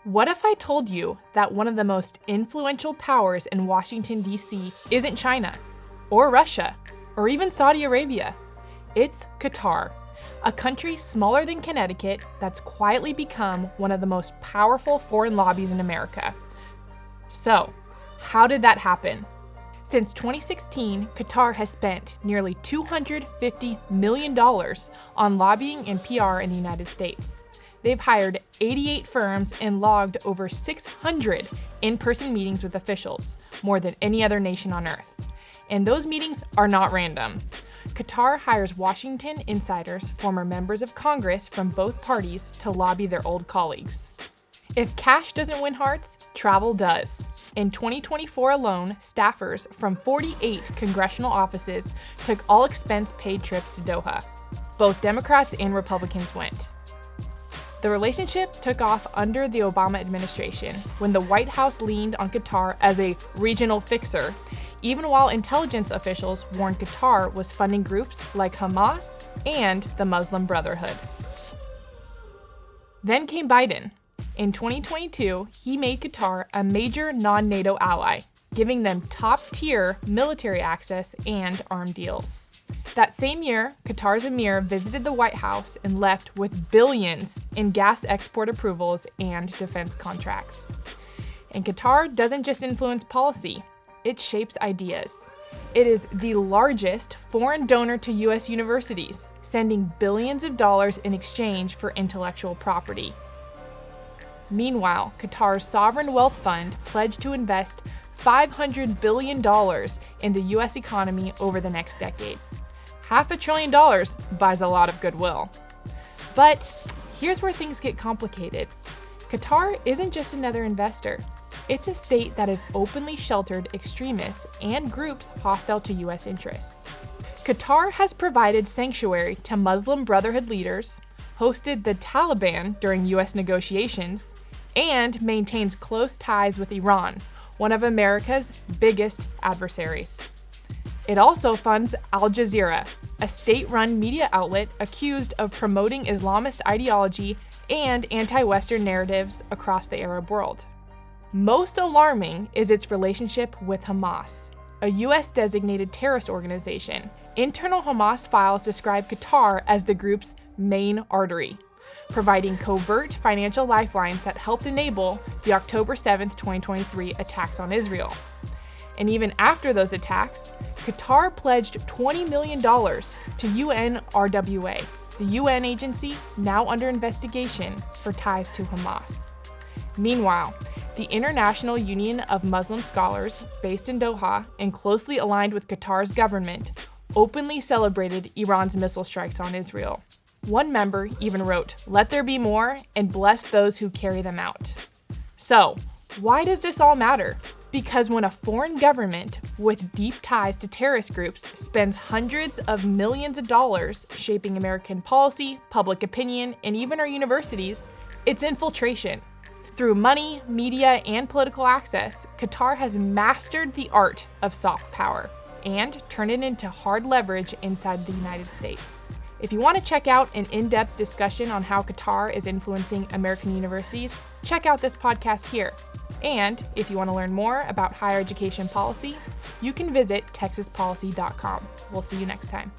What if I told you that one of the most influential powers in Washington, D.C. isn't China, or Russia, or even Saudi Arabia? It's Qatar, a country smaller than Connecticut that's quietly become one of the most powerful foreign lobbies in America. So, how did that happen? Since 2016, Qatar has spent nearly $250 million on lobbying and PR in the United States. They've hired 88 firms and logged over 600 in-person meetings with officials, more than any other nation on earth. And those meetings are not random. Qatar hires Washington insiders, former members of Congress from both parties, to lobby their old colleagues. If cash doesn't win hearts, travel does. In 2024 alone, staffers from 48 congressional offices took all expense-paid trips to Doha. Both Democrats and Republicans went. The relationship took off under the Obama administration, when the White House leaned on Qatar as a regional fixer, even while intelligence officials warned Qatar was funding groups like Hamas and the Muslim Brotherhood. Then came Biden. In 2022, he made Qatar a major non-NATO ally, giving them top-tier military access and arms deals. That same year, Qatar's emir visited the White House and left with billions in gas export approvals and defense contracts. And Qatar doesn't just influence policy, it shapes ideas. It is the largest foreign donor to U.S. universities, sending billions of dollars in exchange for intellectual property. Meanwhile, Qatar's sovereign wealth fund pledged to invest $500 billion in the U.S. economy over the next decade. $500 billion buys a lot of goodwill. But here's where things get complicated. Qatar isn't just another investor. It's a state that has openly sheltered extremists and groups hostile to U.S. interests. Qatar has provided sanctuary to Muslim Brotherhood leaders, hosted the Taliban during U.S. negotiations, and maintains close ties with Iran, one of America's biggest adversaries. It also funds Al Jazeera, a state-run media outlet accused of promoting Islamist ideology and anti-Western narratives across the Arab world. Most alarming is its relationship with Hamas, a U.S.-designated terrorist organization. Internal Hamas files describe Qatar as the group's main artery, providing covert financial lifelines that helped enable the October 7, 2023 attacks on Israel. And even after those attacks, Qatar pledged $20 million to UNRWA, the UN agency now under investigation for ties to Hamas. Meanwhile, the International Union of Muslim Scholars, based in Doha and closely aligned with Qatar's government, openly celebrated Iran's missile strikes on Israel. One member even wrote, "Let there be more and bless those who carry them out." So, why does this all matter? Because when a foreign government with deep ties to terrorist groups spends hundreds of millions of dollars shaping American policy, public opinion, and even our universities, it's infiltration. Through money, media, and political access, Qatar has mastered the art of soft power and turned it into hard leverage inside the United States. If you want to check out an in-depth discussion on how Qatar is influencing American universities, check out this podcast here. And if you want to learn more about higher education policy, you can visit texaspolicy.com. We'll see you next time.